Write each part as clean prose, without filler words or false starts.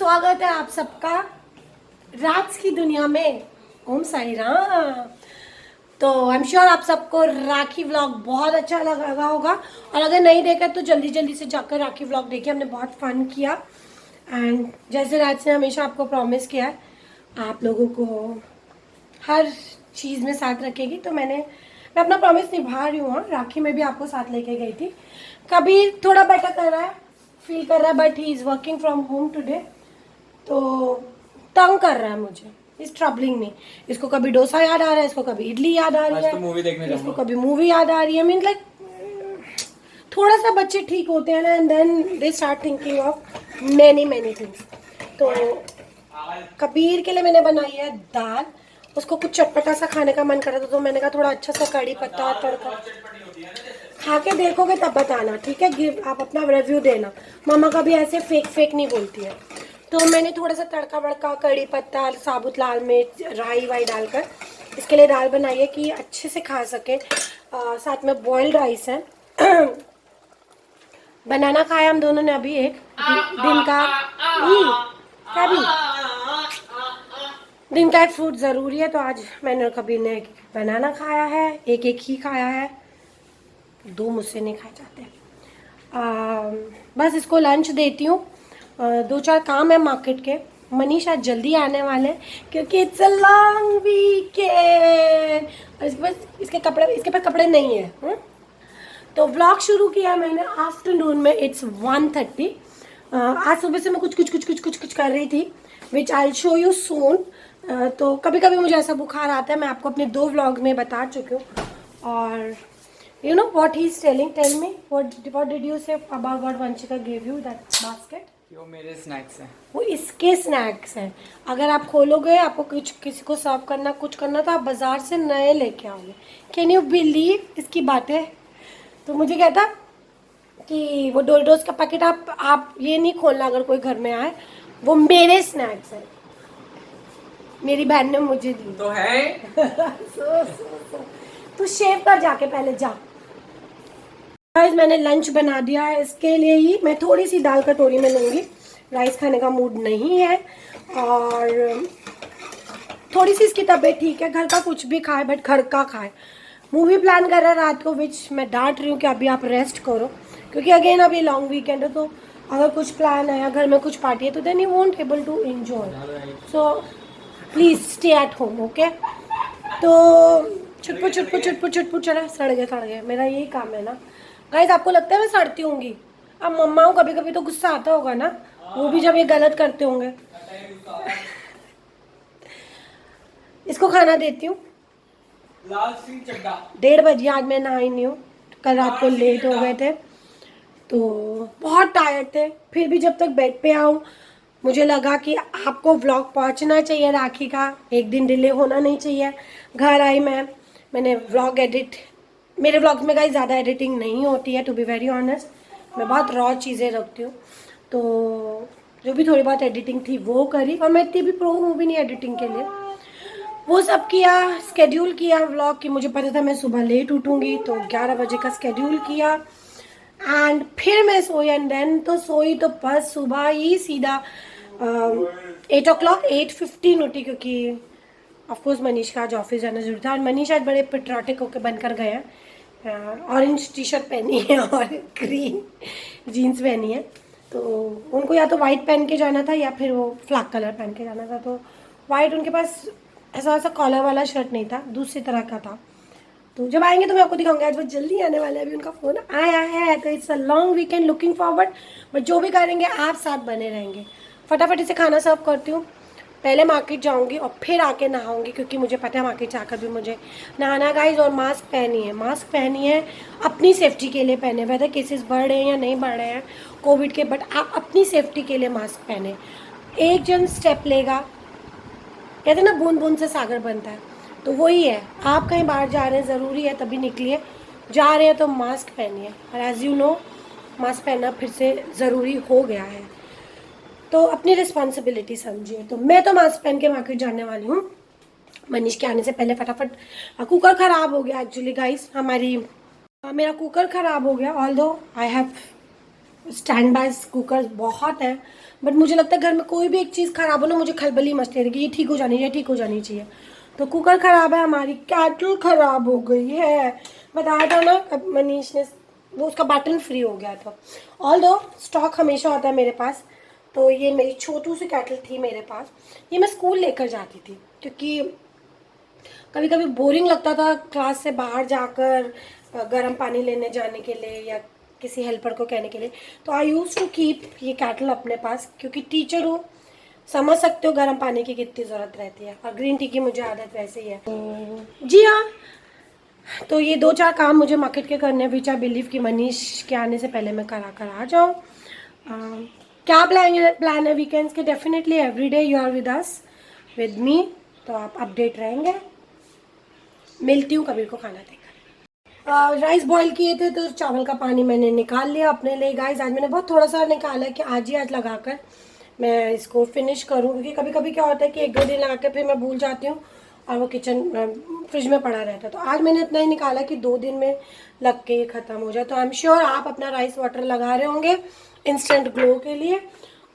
स्वागत है आप सबका राज की दुनिया में। ओम साई राम। तो आई एम श्योर आप सबको राखी व्लॉग बहुत अच्छा लगा होगा, और अगर नहीं देखा तो जल्दी जल्दी से जाकर राखी व्लॉग देखिए। हमने बहुत फन किया एंड जैसे राज ने हमेशा आपको प्रॉमिस किया है आप लोगों को हर चीज़ में साथ रखेगी, तो मैं अपना प्रॉमिस निभा रही हूँ। राखी में भी आपको साथ लेके गई थी। कभी थोड़ा बेटर कर रहा है, फील कर रहा है, but he is working from home today, तो तंग कर रहा है मुझे, इज ट्रबलिंग मी। इसको कभी डोसा याद आ रहा है, इसको कभी इडली याद आ रही है, तो मूवी देखने इसको कभी मूवी याद आ रही है। मीन लाइक थोड़ा सा बच्चे ठीक होते हैं ना, and then they start thinking of many many things. तो कबीर के लिए मैंने बनाई है दाल, उसको कुछ चटपटा सा खाने का मन कर रहा था, तो मैंने कहा थोड़ा अच्छा सा कड़ी पत्ता तड़का खा के देखोगे तब बताना, ठीक है? गिव आप अपना रिव्यू देना। मामा कभी ऐसे फेक नहीं बोलती है। तो मैंने थोड़ा सा तड़का वड़का कड़ी पत्ता साबुत लाल मिर्च राई वाई डालकर इसके लिए दाल बनाई है कि अच्छे से खा सके। साथ में बॉइल्ड राइस है। बनाना खाया हम दोनों ने अभी एक दिन का क्या भी दिन का एक फ्रूट ज़रूरी है, तो आज मैंने और कबीर ने बनाना खाया है, एक एक ही खाया है, दो मुझसे नहीं खाए जाते। बस इसको लंच देती हूँ। दो चार काम है मार्केट के। मनीष आज जल्दी आने वाले हैं क्योंकि इट्स अ लॉन्ग वीकेंड, और इसके पास कपड़े नहीं है। तो व्लॉग शुरू किया मैंने आफ्टरनून में, इट्स 1:30। आज सुबह से मैं कुछ कर रही थी, विच आई शो यू सून। तो कभी कभी मुझे ऐसा बुखार आता है, मैं आपको अपने 2 व्लॉग में बता चुकी हूँ। और you know what he's telling, tell me what did you say about what Vanchika gave you that basket? वो मेरे स्नैक्स हैं। वो इसके स्नैक्स हैं। अगर आप खोलोगे, आपको कुछ किसी को सर्व करना कुछ करना, तो आप बाजार से नए लेके आओगे। कैन यू बिलीव इसकी बातें? तो मुझे कहता कि वो डोरिटोस का पैकेट आप ये नहीं खोलना अगर कोई घर में आए, वो मेरे स्नैक्स हैं, मेरी बहन ने मुझे दी तो है। तू शेव कर जाके पहले जा। गाइस मैंने लंच बना दिया है, इसके लिए ही मैं थोड़ी सी दाल कटोरी में लूँगी। राइस खाने का मूड नहीं है, और थोड़ी सी इसकी तबीयत ठीक है। घर का कुछ भी खाए बट घर का खाए। मूवी प्लान कर रहा है रात को, विच मैं डांट रही हूँ कि अभी आप रेस्ट करो, क्योंकि अगेन अभी लॉन्ग वीकेंड है, तो अगर कुछ प्लान है या घर में कुछ पार्टी है तो then you won't able to enjoy, so please stay at home, okay? तो छुटपुट चला, सड़ गए। मेरा यही काम है ना गाइस। आपको लगता है मैं सड़ती होंगी? अब मम्मा को कभी कभी तो गुस्सा आता होगा ना, वो भी जब ये गलत करते होंगे। इसको खाना देती हूँ। 1:30 बजे आज मैं नहाई नहीं हूँ, कल रात को लेट हो गए थे, तो बहुत टायर्ड थे। फिर भी जब तक बेड पे आऊँ, मुझे लगा कि आपको व्लॉग पहुंचना चाहिए राखी का, एक दिन डिले होना नहीं चाहिए। घर आई मैंने व्लॉग एडिट, मेरे व्लॉग्स में गाइस ज़्यादा एडिटिंग नहीं होती है, टू बी वेरी ऑनेस्ट। मैं बहुत रॉ चीज़ें रखती हूँ, तो जो भी थोड़ी बहुत एडिटिंग थी वो करी, और मैं इतनी भी प्रो हूँ भी नहीं एडिटिंग के लिए। वो सब किया, स्केड्यूल किया व्लॉग की। मुझे पता था मैं सुबह लेट उठूँगी, तो 11 बजे का स्केड्यूल किया, एंड फिर मैं सोई, एंड देन तो सोई तो बस सुबह ही सीधा 8 o'clock 8:15 उठी, क्योंकि ऑफकोर्स मनीष का आज ऑफिस जाना जरूरी था। और मनीष आज बड़े पेट्रोटिक होकर बनकर गए हैं। ऑरेंज टी शर्ट पहनी है और ग्रीन जीन्स पहनी है, तो उनको या तो वाइट पहन के जाना था या फिर वो फ्लैग कलर पहन के जाना था। तो वाइट उनके पास ऐसा कॉलर वाला शर्ट नहीं था, दूसरी तरह का था। तो जब आएंगे तो मैं आपको दिखाऊंगी। आज वो जल्दी आने वाले हैं, अभी उनका फ़ोन आया है, तो it's a long weekend, looking forward. But जो भी करेंगे आप साथ बने रहेंगे। फटाफट इसे खाना सर्व करती हूँ, पहले मार्केट जाऊँगी और फिर आके नहाऊँगी, क्योंकि मुझे पता है मार्केट जाकर भी मुझे नहाना गाइस। और मास्क पहनी है अपनी सेफ्टी के लिए पहने, वैसे केसेस बढ़ रहे हैं या नहीं बढ़ रहे हैं कोविड के, बट आप अपनी सेफ्टी के लिए मास्क पहने। एक जन स्टेप लेगा, कहते हैं ना बूंद बूंद से सागर बनता है, तो वही है। आप कहीं बाहर जा रहे हैं, ज़रूरी है तभी निकलिए, जा रहे हैं तो मास्क पहनिए। और एज़ यू नो मास्क पहनना फिर से ज़रूरी हो गया है, तो अपनी रिस्पॉन्सिबिलिटी समझिए। तो मैं तो मास्क पहन के मार्केट जाने वाली हूँ। मनीष के आने से पहले फटाफट, कुकर ख़राब हो गया एक्चुअली गाइस, मेरा कुकर ख़राब हो गया। Although I have stand by cooker बहुत है, बट मुझे लगता है घर में कोई भी एक चीज़ ख़राब हो ना, मुझे खलबली मचती है कि ये ठीक हो जानी चाहिए, ठीक हो जानी चाहिए। तो कुकर ख़राब है, हमारी केटल ख़राब हो गई है। बताया था ना मनीष ने, वो उसका बटन फ्री हो गया था। ऑल दो स्टॉक हमेशा होता है मेरे पास। तो ये मेरी छोटू सी केटल थी मेरे पास, ये मैं स्कूल लेकर जाती थी, क्योंकि कभी कभी बोरिंग लगता था क्लास से बाहर जाकर गर्म पानी लेने जाने के लिए या किसी हेल्पर को कहने के लिए। तो आई यूज़ टू कीप ये केटल अपने पास, क्योंकि टीचर हूँ, समझ सकते हो गर्म पानी की कितनी ज़रूरत रहती है, और ग्रीन टी की मुझे आदत वैसे ही है। जी हाँ, तो ये 2-4 काम मुझे मार्केट के करने, विच आई बिलीव कि मनीष के आने से पहले मैं करा कर आ जाऊँ। क्या प्लान है वीकेंड्स के? Definitely every day you are with us, with me, तो आप अपडेट रहेंगे। मिलती हूँ कबीर को खाना देकर। राइस बॉईल किए थे तो चावल का पानी मैंने निकाल लिया अपने लिए गाइस। आज मैंने बहुत थोड़ा सा निकाला है कि आज ही आज लगाकर मैं इसको फिनिश करूँ, क्योंकि कभी कभी क्या होता है कि 1-2 दिन लगा के फिर मैं भूल जाती हूँ और वो किचन फ्रिज में पड़ा रहता है। तो आज मैंने इतना ही निकाला कि 2 दिन में लग के ये ख़त्म हो जाए। तो आई एम श्योर आप अपना राइस वाटर लगा रहे होंगे इंस्टेंट ग्लो के लिए।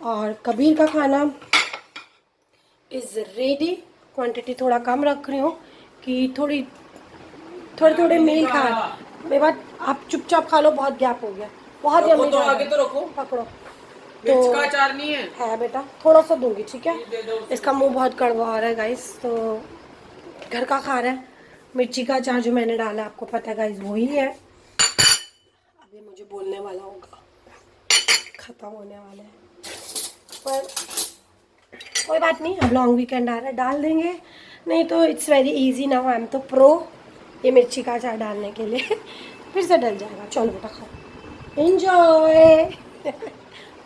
और कबीर का खाना इज़ रेडी। क्वांटिटी थोड़ा कम रख रही हूँ कि थोड़े मील खा। मेरे बात आप चुपचाप खा लो, बहुत गैप हो गया, बहुत यम्मी तो आगे तो रखो, पकड़ो। मिर्च का अचार नहीं है बेटा, थोड़ा सा दूंगी, ठीक है। इसका मुंह बहुत कड़वा आ रहा है गाइस, तो घर का खा रहा है। मिर्ची का अचार जो मैंने डाला आपको पता है गाइस, वही है। अभी मुझे बोलने वाला होगा, खत्म होने वाला है, पर कोई बात नहीं, अब लॉन्ग वीकेंड आ रहा है, डाल देंगे। नहीं तो it's very easy now, I am तो प्रो ये मिर्ची का अचार डालने के लिए। फिर से डल जाएगा। चलो बेटा खाओ, एंजॉय।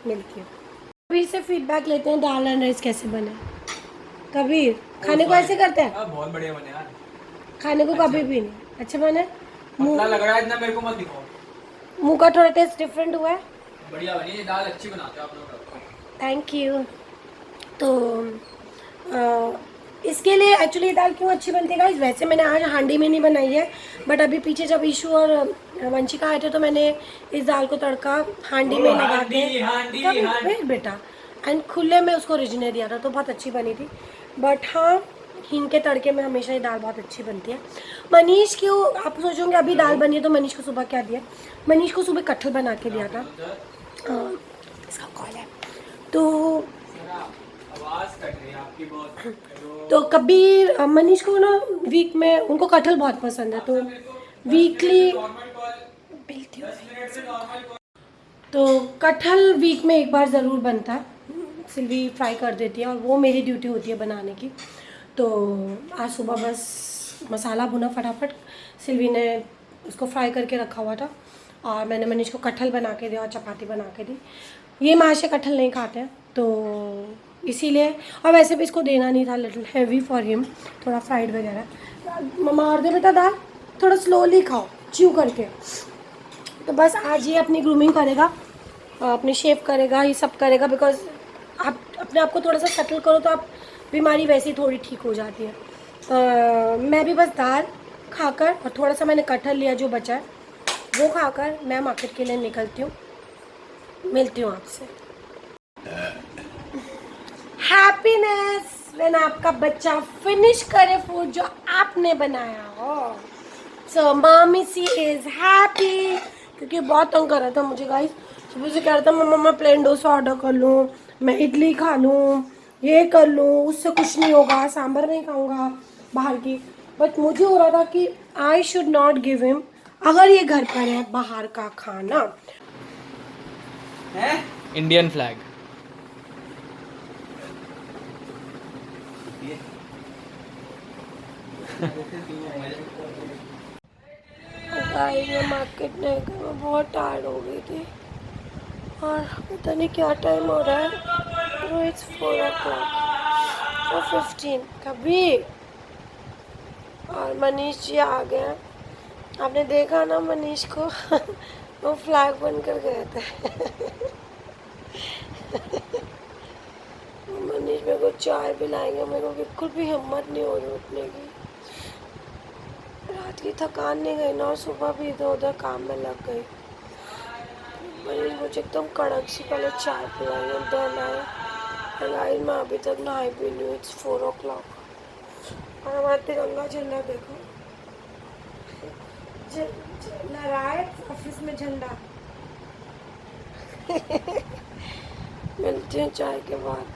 मिलती हूँ। कबीर से फीडबैक लेते हैं, दाल एंड राइस कैसे बने। कबीर खाने को ऐसे करते हैं? बहुत बढ़िया बने यार, खाने को कभी भी नहीं अच्छे बने। पतला लग रहा है इतना, मेरे को मत दिखाओ। मुंह का थोड़ा टेस्ट डिफरेंट हुआ है। बढ़िया बनी ये दाल, अच्छी बनाते हो आप लोग। Thank you. तो इसके लिए एक्चुअली दाल क्यों अच्छी बनती है गाइस, वैसे मैंने आज हांडी में नहीं बनाई है, बट अभी पीछे जब ईशू और वंशिका आए थे तो मैंने इस दाल को तड़का हांडी में लगा के वेट बेटा एंड खुले में उसको रिझने दिया था, तो बहुत अच्छी बनी थी। बट हाँ, हींग के तड़के में हमेशा ये दाल बहुत अच्छी बनती है। मनीष क्यों, आप सोचोगे अभी दाल बनी है तो मनीष को सुबह क्या दिया? मनीष को सुबह कटहल बना के दिया था। इसका कॉल है तो आवाज कट रही है आपकी बहुत। तो कबीर मनीष को ना वीक में, उनको कटहल बहुत पसंद है, तो वीकली मिलती हूँ। तो कटहल वीक में एक बार ज़रूर बनता है, सिल्वी फ्राई कर देती है और वो मेरी ड्यूटी होती है बनाने की। तो आज सुबह बस मसाला भुना फटाफट, सिल्वी ने उसको फ्राई करके रखा हुआ था और मैंने मनीष को कटहल बना के दिया और चपाती बना के दी। ये माशे कटहल नहीं खाते हैं तो इसीलिए, और वैसे भी इसको देना नहीं था, लिटिल हैवी फॉर हिम, थोड़ा फ्राइड वगैरह। मार दे बेटा दाल, थोड़ा स्लोली खाओ च्यू करके। तो बस आज ये अपनी ग्रूमिंग करेगा, अपनी शेव करेगा, ये सब करेगा, बिकॉज आप अपने आप को थोड़ा सा सेटल करो तो आप बीमारी वैसे ही थोड़ी ठीक हो जाती है। मैं भी बस दाल खाकर और थोड़ा सा मैंने कटहल लिया जो बचा है वो खाकर मैं मार्केट के लिए निकलती हूँ। मिलती हूँ आपसे। हैप्पीनेस व्हेन आपका बच्चा फिनिश करे फूड जो आपने बनाया हो। सो मामी सी इज हैप्पी, क्योंकि बहुत तंग कर रहा था मुझे गाइस, सुबह से कह रहा था मम्मा मैं प्लेन डोसा ऑर्डर कर लूँ, मैं इडली खा लूँ, ये कर लूँ, उससे कुछ नहीं होगा, सांभर नहीं खाऊंगा बाहर की। बट मुझे हो रहा था कि I should not give him, अगर ये घर पर है बाहर का खाना है। इंडियन फ्लैग मैं मार्केट नहीं गई, मैं बहुत टायर्ड हो गई थी और पता नहीं क्या टाइम हो रहा है। इट्स 4 o'clock, 4:15 कभी। और मनीष जी आ गए, आपने देखा ना मनीष को। वो फ्लैग बनकर गए थे। मनीष मेरे को चाय पिलाएंगे, मेरे को बिल्कुल भी हिम्मत नहीं हो रही उठने की। रात की थकान नहीं गई ना और सुबह भी इधर उधर काम में लग गई। मनीष मुझे एकदम कड़क सी पहले चाय पिलाई और देन आए गाइस। मैं अभी तक नहाई भी नहीं हूँ। इट्स 4 o'clock और हमारा तिरंगा झंडा देखो लहरा है ऑफिस में झंडा। मिलते हैं चाय के बाद।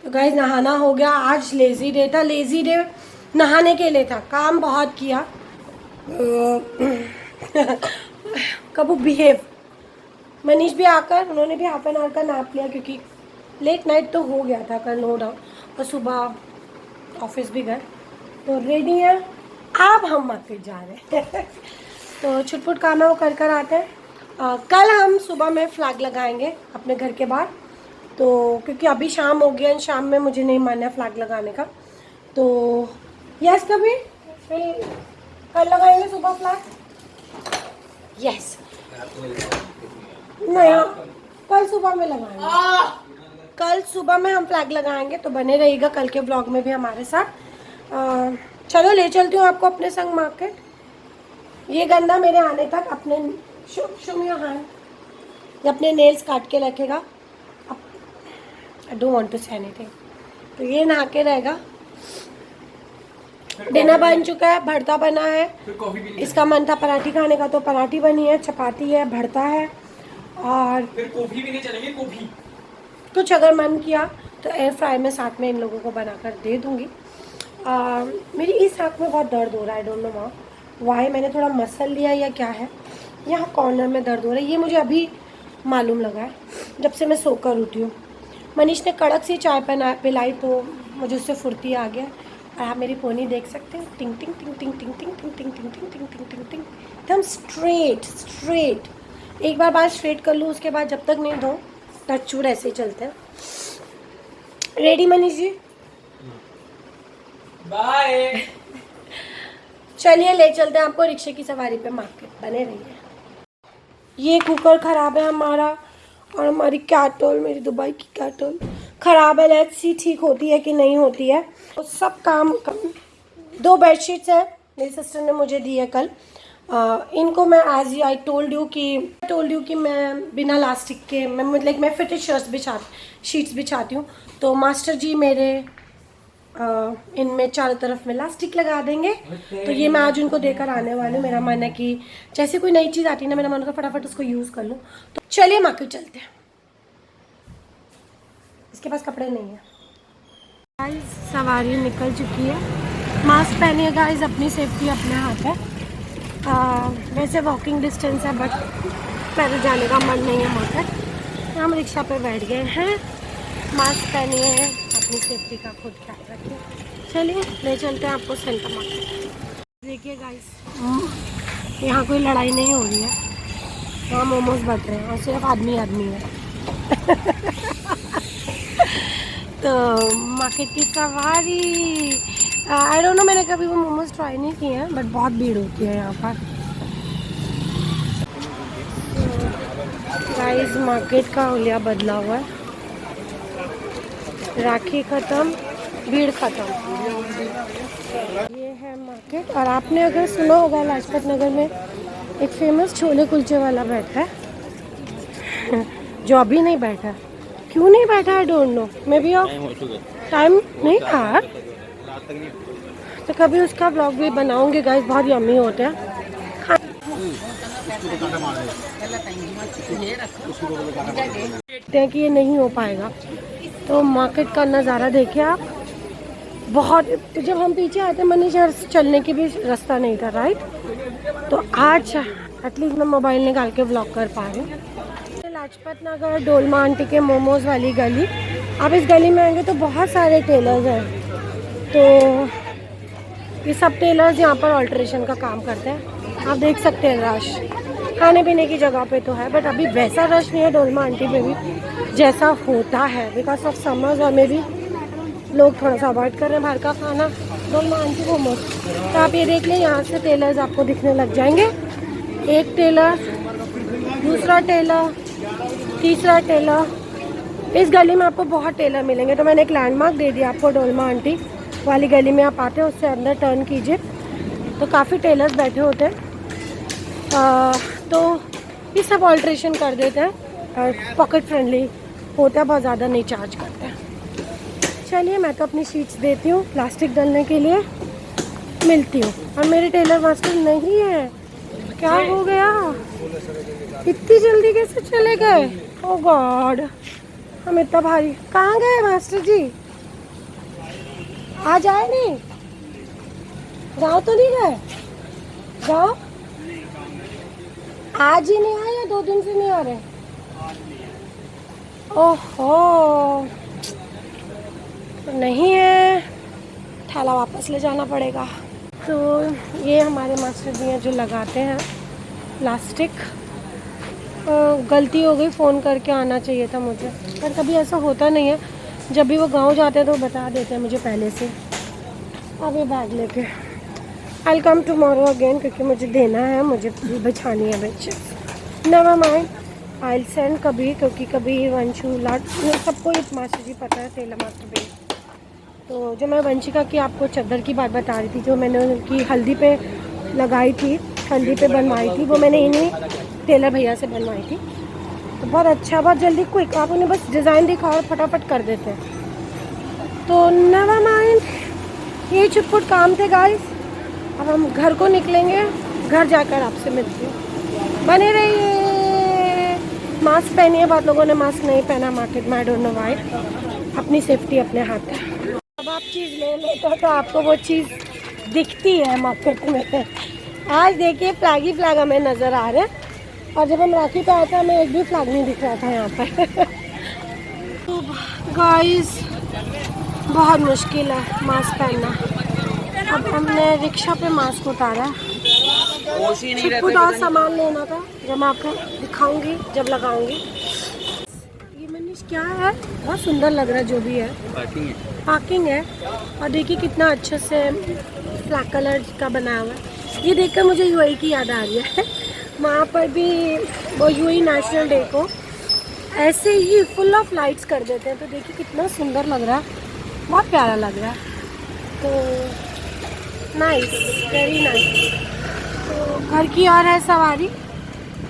तो गाइस नहाना हो गया। आज लेज़ी डे था। लेज़ी डे नहाने के लिए था, काम बहुत किया। कबू बिहेव। मनीष भी आकर उन्होंने भी हाफ एन आवर का नैप लिया क्योंकि लेट नाइट तो हो गया था कल, नो डाउट। और सुबह ऑफिस भी गए तो रेडी है। अब हम मार्केट जा रहे हैं। तो छुटपुट काम है वो कर आते हैं। कल हम सुबह में फ्लैग लगाएंगे अपने घर के बाहर। तो क्योंकि अभी शाम हो गया, शाम में मुझे नहीं मन है फ्लैग लगाने का। तो यस कभी फिर कल लगाएंगे सुबह फ्लैग। यस नहीं, कल सुबह में लगाएंगे। कल सुबह में हम फ्लैग लगाएंगे तो बने रहिएगा कल के ब्लॉग में भी हमारे साथ। चलो ले चलती हूँ आपको अपने संग मार्केट। ये गंदा मेरे आने तक अपने अपने नेल्स काट के रखेगा। I don't want to say anything. तो ये नहा के रहेगा। डिनर बन चुका है, भरता बना है। इसका मन था पराठी खाने का तो पराठी बनी है, चपाती है, भरता है और फिर कॉफी भी नहीं चलेंगे। कॉफी कुछ अगर मन किया तो एयर फ्राई में साथ में इन लोगों को बनाकर दे दूंगी। मेरी इस आँख में बहुत दर्द हो रहा है। I don't know why. मैंने थोड़ा मसल लिया या क्या है, यहाँ कॉर्नर में दर्द हो रहा है। ये मुझे अभी मालूम लगा है जब से मैं सोकर उठी हूँ। मनीष ने कड़क सी चाय पिलाई तो मुझे उससे फुर्ती आ गया। और आप मेरी पोनी देख सकते हैं, टिंग टिंग टिंग टिंग टिंग टिंग टिंग टिंग टिंग टिंग टिंग टिंग टिंग टिंग एकदम स्ट्रेट। एक बार बाल स्ट्रेट कर लूँ उसके बाद जब तक नहीं धो टच चूर ऐसे ही चलते हैं। रेडी मनीष जी? बाय। चलिए ले चलते हैं आपको रिक्शे की सवारी पे मार्केट। बने रहिए। ये कुकर ख़राब है हमारा और हमारी कैटल, मेरी दुबई की कैटल ख़राब है। लेट्स सी ठीक होती है कि नहीं होती है। तो सब काम 2 बेडशीट्स है मेरी सिस्टर ने मुझे दी है कल। इनको मैं एज आई टोल्ड यू कि मैं बिना लास्टिक के मैं फिटेड शीट्स बिछाती हूँ। तो मास्टर जी मेरे इनमें चारों तरफ में लास्टिक लगा देंगे। तो ये मैं आज उनको देकर आने वाली हूँ। मेरा मन है कि जैसे कोई नई चीज़ आती है ना, मेरा मन का फटाफट उसको यूज़ कर लूँ। तो चलिए मार्केट चलते हैं। इसके पास कपड़े नहीं है। गाइस सवारी निकल चुकी है। मास्क पहनिए गाइस, अपनी सेफ्टी अपने हाथ है। वैसे वॉकिंग डिस्टेंस है बट पैदल जाने का मन नहीं है मार्केट। हम रिक्शा पे बैठ गए हैं। मास्क पहनिए, अपनी सेफ्टी का खुद ख्याल रखिए। चलिए ले चलते हैं आपको सेंटर मार्केट। देखिए गाइस यहाँ कोई लड़ाई नहीं हो रही है, यहाँ मोमोज बट रहे हैं और सिर्फ आदमी है। तो मार्केट की सवारी। आई डोंट नो, मैंने कभी वो मोमोज ट्राई नहीं किए हैं बट बहुत भीड़ होती है यहाँ पर। गाइस मार्केट का हुलिया बदला हुआ है। राखी ख़त्म, भीड़ ख़त्म। ये है मार्केट। और आपने अगर सुना होगा लाजपत नगर में एक फेमस छोले कुलचे वाला बैठा है जो अभी नहीं बैठा। क्यों नहीं बैठा I don't know, may be time नहीं था। तो कभी उसका ब्लॉग भी बनाऊंगी गाइस। बहुत यम्मी होते हैं। देखते हैं कि ये नहीं हो पाएगा। तो मार्केट का नज़ारा देखिए आप। बहुत जब हम पीछे आते मनीष चलने की भी रास्ता नहीं था, राइट। तो आज एटलीस्ट मैं मोबाइल निकाल के ब्लॉग कर पा रही हूँ। लाजपत नगर डोलमा आंटी के मोमोज वाली गली। आप इस गली में आएंगे तो बहुत सारे टेलर्स हैं। तो ये सब टेलर्स यहाँ पर ऑल्ट्रेशन का काम करते हैं। आप देख सकते हैं रश खाने पीने की जगह पे तो है बट अभी वैसा रश नहीं है डोलमा आंटी पे भी जैसा होता है बिकॉज ऑफ समर्स। और में भी लोग थोड़ा सा अवॉइड कर रहे हैं बाहर का खाना। डोलमा आंटी मोमोज। तो आप ये देख लें, यहाँ से टेलर्स आपको दिखने लग जाएंगे। एक टेलर, दूसरा टेलर, तीसरा टेलर। इस गली में आपको बहुत टेलर मिलेंगे। तो मैंने एक लैंडमार्क दे दिया आपको, डोलमा आंटी वाली गली में आप आते हैं उससे अंदर टर्न कीजिए तो काफ़ी टेलर्स बैठे होते हैं। तो ये सब ऑल्ट्रेशन कर देते हैं और पॉकेट फ्रेंडली होता है, बहुत ज़्यादा नहीं चार्ज करते हैं। चलिए मैं तो अपनी शीट्स देती हूँ प्लास्टिक डालने के लिए, मिलती हूँ। और मेरे टेलर मास्टर नहीं है, क्या हो गया, इतनी जल्दी कैसे चले गए? ओह गॉड, हम इतना भारी, कहाँ गए मास्टर जी? आज आए नहीं? गाँव तो नहीं गए? गाँव आज ही नहीं आए या 2 दिन से नहीं आ रहे? ओहो, तो नहीं है, थैला वापस ले जाना पड़ेगा। तो ये हमारे मास्टर जी हैं जो लगाते हैं प्लास्टिक। गलती हो गई, फ़ोन करके आना चाहिए था मुझे, पर कभी ऐसा होता नहीं है। जब भी वो गांव जाते हैं तो बता देते हैं मुझे पहले से। अब ये बैग लेके आई कम टुमारो अगेन, क्योंकि मुझे देना है, मुझे बिछानी है bedsheet. Never mind, I send कभी, क्योंकि कभी वंशु लाट सबको ये मास्टर जी पता है, टेलर मास्टर भी। तो जो मैं वंशिका की आपको चादर की बात बता रही थी, जो मैंने उनकी हल्दी पे लगाई थी, हल्दी पे बनवाई थी, वो मैंने इन्हीं टेलर भैया से बनवाई थी। तो बहुत अच्छा, बहुत जल्दी क्विक, आप उन्हें बस डिज़ाइन दिखाओ और फटाफट कर देते हैं। तो नेवर माइंड, ये छुटपुट काम थे गाइस। अब हम घर को निकलेंगे, घर जाकर आपसे मिलती हूँ, बने रहिए। मास्क पहनिए, बहुत लोगों ने मास्क नहीं पहना मार्केट में, आई डोंट नो व्हाई। अपनी सेफ्टी अपने हाथ है। अब आप चीज़ ले लेते हो तो आपको वो चीज़ दिखती है मार्केट में। आज देखिए फ्लैग ही फ्लैग हमें नज़र आ रहे हैं, और जब हम राखी पे आए थे हमें एक भी फ्लैग नहीं दिख रहा था यहाँ पर। तो गाइस बहुत मुश्किल है मास्क पहनना। अब हमने रिक्शा पे मास्क उतारा है, कुछ और सामान लेना था जो मैं आपको दिखाऊंगी जब लगाऊंगी। ये मनीष क्या है, बहुत सुंदर लग रहा है जो भी है, पार्किंग है। और देखिए कितना अच्छे से ब्लैक कलर का बनाया हुआ है। ये देखकर मुझे यूएई की याद आ रही है। वहाँ पर भी वो यूएई नेशनल डे को ऐसे ही फुल ऑफ लाइट्स कर देते हैं, तो देखिए कितना सुंदर लग रहा है, बहुत प्यारा लग रहा है। तो नाइस, वेरी नाइस। तो घर की और है सवारी,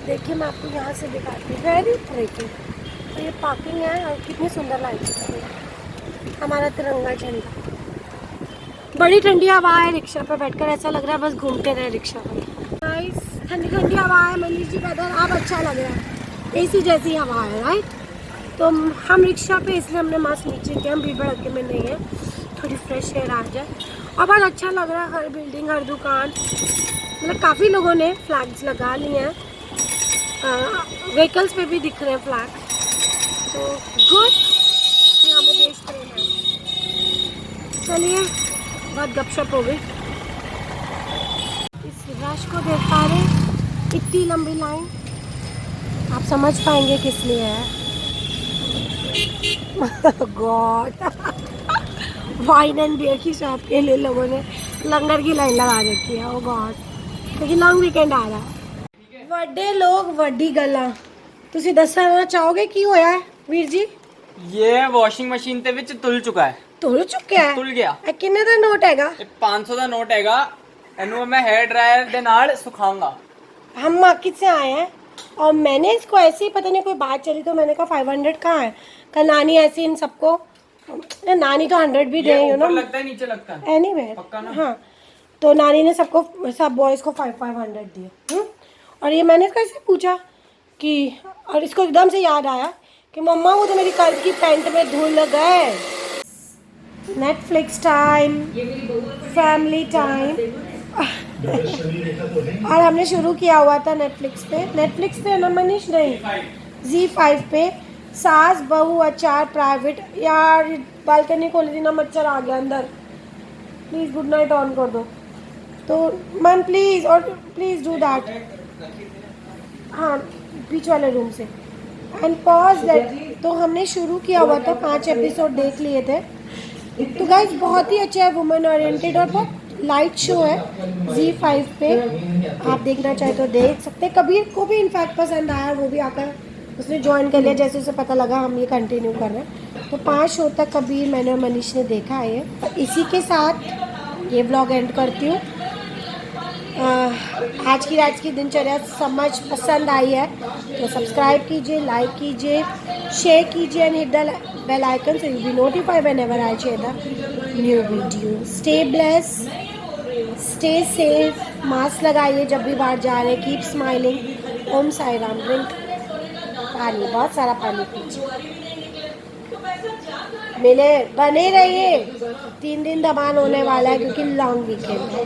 देखिए मैं आपको यहाँ से दिखाती हूँ, वेरी प्रिटी। तो ये पार्किंग है और कितनी सुंदर लाइट्स है, हमारा तिरंगा झंडा। बड़ी ठंडी हवा है, रिक्शा पर बैठकर ऐसा लग रहा है बस घूमते रहे रिक्शा पर। नाइस, ठंडी ठंडी हवा है। मनीष जी का इधर आप अच्छा लग रहा है, एसी जैसी हवा है, राइट। तो हम रिक्शा पे, इसलिए हमने मास्क नीचे किया, हम भीड़ भड़के में नहीं है, थोड़ी फ्रेश एयर आ जाए। और बहुत अच्छा लग रहा है, हर बिल्डिंग, हर दुकान, मतलब काफ़ी लोगों ने फ्लैग्स लगा लिए हैं, व्हीकल्स पे भी दिख रहे हैं फ्लैग। तो गुड, ये हमें देश प्रेम है। चलिए, बहुत गपशप हो गई। इस रश को देख पा रहे, इतनी लंबी लाइन, आप समझ पाएंगे किस लिए है। गॉड, वाइन एंड बियर की शॉप के लिए लोगों ने लंगर की लाइन लगा रखी है। ओ गॉड, क्योंकि लॉन्ग वीकेंड आ रहा है। ਵੱਡੇ ਲੋਕ ਵੱਡੀ ਗੱਲਾਂ, ਤੁਸੀਂ ਦੱਸਣਾ ਚਾਹੋਗੇ ਕੀ ਹੋਇਆ ਹੈ ਵੀਰ ਜੀ? ये वॉशिंग मशीन ਦੇ ਵਿੱਚ ਤੁਲ ਚੁੱਕਾ ਹੈ। ਤੁਲ ਚੁੱਕਿਆ ਹੈ? ਤੁਲ ਗਿਆ। ਇਹ ਕਿੰਨੇ ਦਾ ਨੋਟ ਹੈਗਾ? ਇਹ 500 ਦਾ ਨੋਟ ਹੈਗਾ। ਇਹਨੂੰ ਮੈਂ हेयर ड्रायर ਦੇ ਨਾਲ ਸੁਖਾऊंगा। हम मार्केट से आए हैं और मैंने इसको ऐसे ही, पता नहीं कोई बात चली तो मैंने कहा 500 कहाँ है, कल नानी ऐसे इन सबको, नानी तो 100 भी दे, यू नो, लगता है नीचे लगता है एनीवे, पक्का ना? हाँ। तो नानी ने सबको, सब बॉयज़ को 500 दिए। और ये मैंने इसका ऐसे पूछा कि, और इसको एकदम से याद आया कि मम्मा वो तो मेरी कल की पैंट में धुल गए। नेटफ्लिक्स टाइम, फैमिली टाइम, और हमने शुरू किया हुआ था नेटफ्लिक्स पे ना मनीष, नहीं Z5 पे सास बहू अचार प्राइवेट। यार बालकनी खोली थी ना, मच्छर आ गया अंदर, प्लीज़ गुड नाइट ऑन कर दो। तो मैम प्लीज़, और प्लीज़ डू दैट, हाँ बीच वाले रूम से, एंड पॉज दैट। तो हमने शुरू किया हुआ था, 5 एपिसोड देख लिए थे। तो गाइस बहुत ही अच्छा है, वुमेन ओरिएंटेड और बहुत लाइट शो है, Z5 पे आप देखना चाहे तो देख सकते हैं। कबीर को भी इनफैक्ट पसंद आया, वो भी आकर उसने ज्वाइन कर लिया, जैसे उसे पता लगा हम ये कंटिन्यू कर रहे हैं। तो 5 शो तक कबीर, मैंने और मनीष ने देखा है ये। इसी के साथ ये ब्लॉग एंड करती हूँ। आज की दिनचर्या समझ पसंद आई है तो सब्सक्राइब कीजिए, लाइक कीजिए, शेयर कीजिए and hit the bell icon so you be notified whenever I share the new video. Stay bless, stay safe, mask लगाइए जब भी बाहर जा रहे हैं, keep smiling. Om Sai Ram. Drink पानी, बहुत सारा पानी पीजिए। मिले बने रहिए, 3 दिन दबान होने वाला है क्योंकि लॉन्ग वीकेंड है।